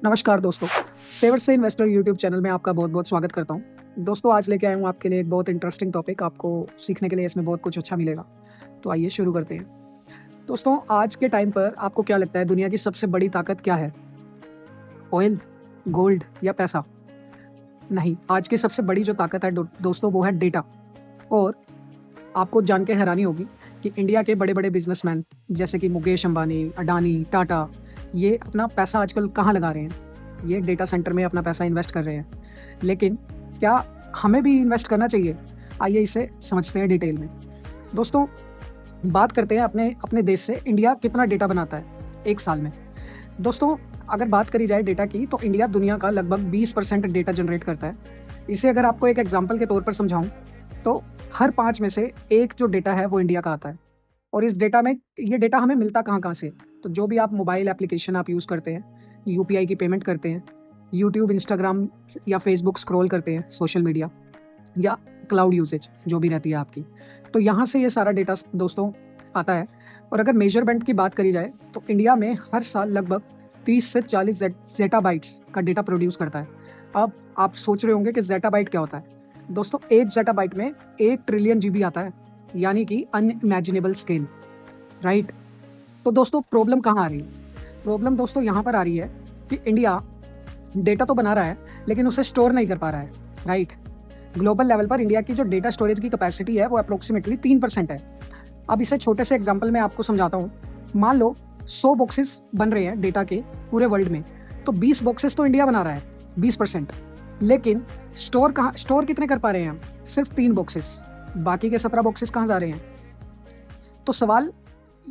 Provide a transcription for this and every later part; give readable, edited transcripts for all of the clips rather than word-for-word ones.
नमस्कार दोस्तों, सेवर से इन्वेस्टर यूट्यूब चैनल में आपका बहुत बहुत स्वागत करता हूं। दोस्तों आज लेके आया हूं आपके लिए एक बहुत इंटरेस्टिंग टॉपिक। आपको सीखने के लिए इसमें बहुत कुछ अच्छा मिलेगा। तो आइए शुरू करते हैं। दोस्तों आज के टाइम पर आपको क्या लगता है दुनिया की सबसे बड़ी ताकत क्या है? ऑयल, गोल्ड या पैसा? नहीं, आज की सबसे बड़ी जो ताकत है दोस्तों वो है डेटा। और आपको जान के हैरानी होगी कि इंडिया के बड़े बड़े बिजनेसमैन जैसे कि मुकेश अंबानी, अडानी, टाटा, ये अपना पैसा आजकल कहाँ लगा रहे हैं? ये डेटा सेंटर में अपना पैसा इन्वेस्ट कर रहे हैं। लेकिन क्या हमें भी इन्वेस्ट करना चाहिए? आइए इसे समझते हैं डिटेल में। दोस्तों बात करते हैं अपने अपने देश से। इंडिया कितना डेटा बनाता है एक साल में? दोस्तों अगर बात करी जाए डेटा की तो इंडिया दुनिया का लगभग 20% डेटा जनरेट करता है। इसे अगर आपको एक एग्जाम्पल के तौर पर समझाऊं तो हर 5 में से एक जो डेटा है वो इंडिया का आता है। और इस डेटा में ये डेटा हमें मिलता कहाँ से? तो जो भी आप मोबाइल एप्लीकेशन आप यूज़ करते हैं, यूपीआई की पेमेंट करते हैं, यूट्यूब, इंस्टाग्राम या फेसबुक स्क्रॉल करते हैं, सोशल मीडिया या क्लाउड यूसेज जो भी रहती है आपकी, तो यहाँ से ये सारा डेटा दोस्तों आता है। और अगर मेजरमेंट की बात करी जाए तो इंडिया में हर साल लगभग 30 से 40 ज़ेटाबाइट्स का डेटा प्रोड्यूस करता है। अब आप सोच रहे होंगे कि ज़ेटाबाइट क्या होता है? दोस्तों 1 ज़ेटाबाइट में 1 ट्रिलियन जीबी आता है, यानी कि अनइमेजिनेबल स्केल, राइट? तो दोस्तों प्रॉब्लम कहाँ आ रही है? प्रॉब्लम दोस्तों यहाँ पर आ रही है कि इंडिया डेटा तो बना रहा है लेकिन उसे स्टोर नहीं कर पा रहा है, राइट? ग्लोबल लेवल पर इंडिया की जो डेटा स्टोरेज की कैपेसिटी है वो अप्रोक्सीमेटली 3% है। अब इसे छोटे से एग्जाम्पल में आपको समझाता हूँ। मान लो 100 बॉक्सेस बन रहे हैं डेटा के पूरे वर्ल्ड में, तो 20 बॉक्सेस तो इंडिया बना रहा है, 20%। लेकिन स्टोर कितने कर पा रहे हैं हम? सिर्फ 3 बॉक्सेस। बाकी के 17 बॉक्सेस कहाँ जा रहे हैं? तो सवाल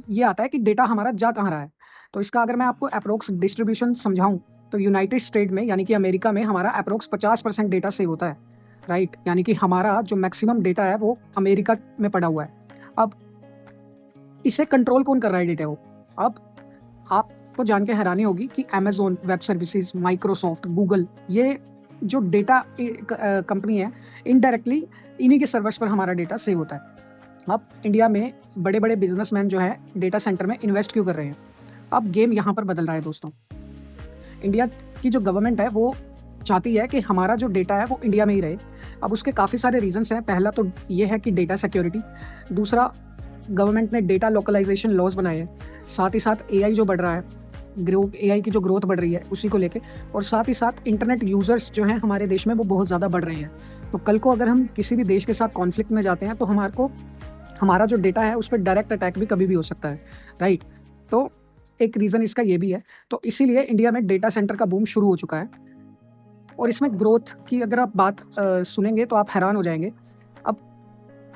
ये आता है कि डेटा हमारा जा कहाँ रहा है? तो इसका अगर मैं आपको अप्रोक्स डिस्ट्रीब्यूशन समझाऊं तो यूनाइटेड स्टेट में यानी कि अमेरिका में हमारा अप्रोक्स 50% डेटा सेव होता है, राइट? यानी कि हमारा जो मैक्सिमम डेटा है वो अमेरिका में पड़ा हुआ है। अब इसे कंट्रोल कौन कर रहा है डेटा को? अब आपको जान के हैरानी होगी कि Amazon web services, Microsoft, Google, ये जो डेटा कंपनी है, इनडायरेक्टली इन्हीं के सर्वर्स पर हमारा डेटा सेव होता है। अब इंडिया में बड़े बड़े बिजनेसमैन जो है डेटा सेंटर में इन्वेस्ट क्यों कर रहे हैं? अब गेम यहाँ पर बदल रहा है दोस्तों। इंडिया की जो गवर्नमेंट है वो चाहती है कि हमारा जो डेटा है वो इंडिया में ही रहे। अब उसके काफ़ी सारे रीजंस हैं। पहला तो ये है कि डेटा सिक्योरिटी। दूसरा, गवर्नमेंट ने डेटा लोकलाइजेशन लॉज बनाए हैं। साथ ही साथ एआई जो बढ़ रहा है, एआई की जो ग्रोथ बढ़ रही है उसी को लेके। और साथ ही साथ इंटरनेट यूजर्स जो हैं हमारे देश में वो बहुत ज़्यादा बढ़ रहे हैं। तो कल को अगर हम किसी भी देश के साथ कॉन्फ्लिक्ट में जाते हैं तो हमारा जो डेटा है उस पर डायरेक्ट अटैक भी कभी भी हो सकता है, राइट? तो एक रीज़न इसका ये भी है। तो इसीलिए इंडिया में डेटा सेंटर का बूम शुरू हो चुका है। और इसमें ग्रोथ की अगर आप बात सुनेंगे तो आप हैरान हो जाएंगे। अब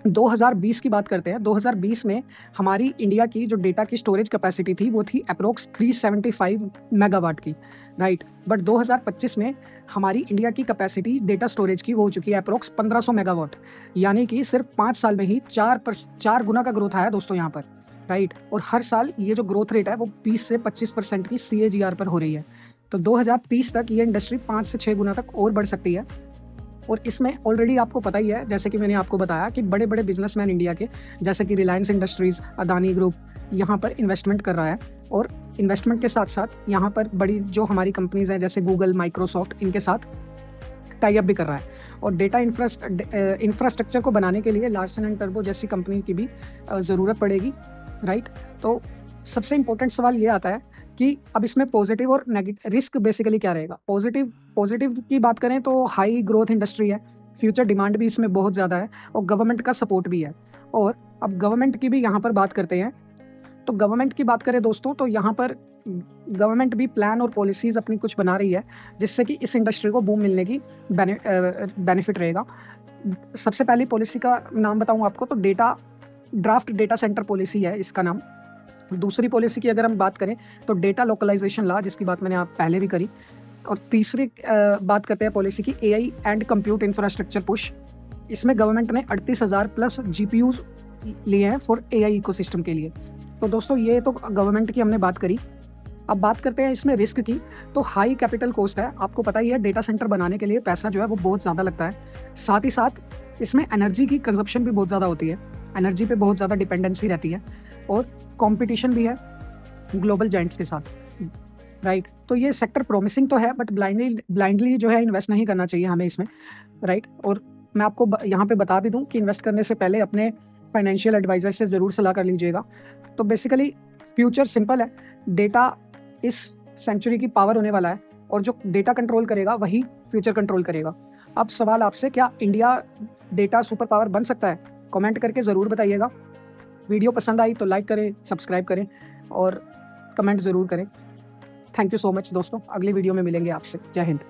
2020 की बात करते हैं। 2020 में हमारी इंडिया की जो डेटा की स्टोरेज कैपेसिटी थी वो थी अप्रोक्स 375 मेगावाट की, राइट? बट 2025 में हमारी इंडिया की कैपेसिटी डेटा स्टोरेज की वो हो चुकी है अप्रोक्स 1500 मेगावाट, यानी कि सिर्फ 5 साल में ही 4 गुना का ग्रोथ आया दोस्तों यहाँ पर, राइट? और हर साल ये जो ग्रोथ रेट है वो 20 से 25% की CAGR पर हो रही है। तो 2030 तक ये इंडस्ट्री 5 से 6 गुना तक और बढ़ सकती है। और इसमें ऑलरेडी आपको पता ही है, जैसे कि मैंने आपको बताया कि बड़े बड़े बिजनेसमैन इंडिया के जैसे कि रिलायंस इंडस्ट्रीज, अदानी ग्रुप यहाँ पर इन्वेस्टमेंट कर रहा है। और इन्वेस्टमेंट के साथ साथ यहाँ पर बड़ी जो हमारी कंपनीज हैं जैसे गूगल, माइक्रोसॉफ्ट, इनके साथ टाई अप भी कर रहा है। और डेटा इंफ्रास्ट्रक्चर को बनाने के लिए लार्सन एंड टर्बो जैसी कंपनी की भी ज़रूरत पड़ेगी, राइट? तो सबसे इम्पोर्टेंट सवाल ये आता है कि अब इसमें पॉजिटिव और नेगेटिव रिस्क बेसिकली क्या रहेगा। पॉजिटिव की बात करें तो हाई ग्रोथ इंडस्ट्री है, फ्यूचर डिमांड भी इसमें बहुत ज़्यादा है और गवर्नमेंट का सपोर्ट भी है। और अब गवर्नमेंट की भी यहाँ पर बात करते हैं। तो गवर्नमेंट की बात करें दोस्तों तो यहाँ पर गवर्नमेंट भी प्लान और पॉलिसीज़ अपनी कुछ बना रही है जिससे कि इस इंडस्ट्री को बूम मिलने की बेनिफिट रहेगा। सबसे पहली पॉलिसी का नाम बताऊँ आपको तो ड्राफ्ट डेटा सेंटर पॉलिसी है इसका नाम। दूसरी पॉलिसी की अगर हम बात करें तो डेटा लोकलाइजेशन लॉ, जिसकी बात मैंने आप पहले भी करी। और तीसरी बात करते हैं पॉलिसी की, AI and compute infrastructure push. इसमें गवर्नमेंट ने 38,000 प्लस GPUs लिए हैं फॉर एआई इकोसिस्टम के लिए। तो दोस्तों ये तो गवर्नमेंट की हमने बात करी। अब बात करते हैं इसमें रिस्क की। तो हाई कैपिटल कॉस्ट है, आपको पता ही है डेटा सेंटर बनाने के लिए पैसा जो है वो बहुत ज़्यादा लगता है। साथ ही साथ इसमें एनर्जी की कंजप्शन भी बहुत ज़्यादा होती है, एनर्जी पे बहुत ज़्यादा डिपेंडेंसी रहती है। और कंपटीशन भी है ग्लोबल जायंट्स के साथ। राइट। तो ये सेक्टर प्रॉमिसिंग तो है, बट ब्लाइंडली जो है इन्वेस्ट नहीं करना चाहिए हमें इसमें, राइट। और मैं आपको यहाँ पे बता भी दूँ कि इन्वेस्ट करने से पहले अपने फाइनेंशियल एडवाइजर से ज़रूर सलाह कर लीजिएगा। तो बेसिकली फ्यूचर सिंपल है, डेटा इस सेंचुरी की पावर होने वाला है, और जो डेटा कंट्रोल करेगा वही फ्यूचर कंट्रोल करेगा। अब सवाल आपसे, क्या इंडिया डेटा सुपर पावर बन सकता है? कमेंट करके ज़रूर बताइएगा। वीडियो पसंद आई तो लाइक करें, सब्सक्राइब करें और कमेंट ज़रूर करें। थैंक यू सो मच दोस्तों, अगली वीडियो में मिलेंगे आपसे। जय हिंद।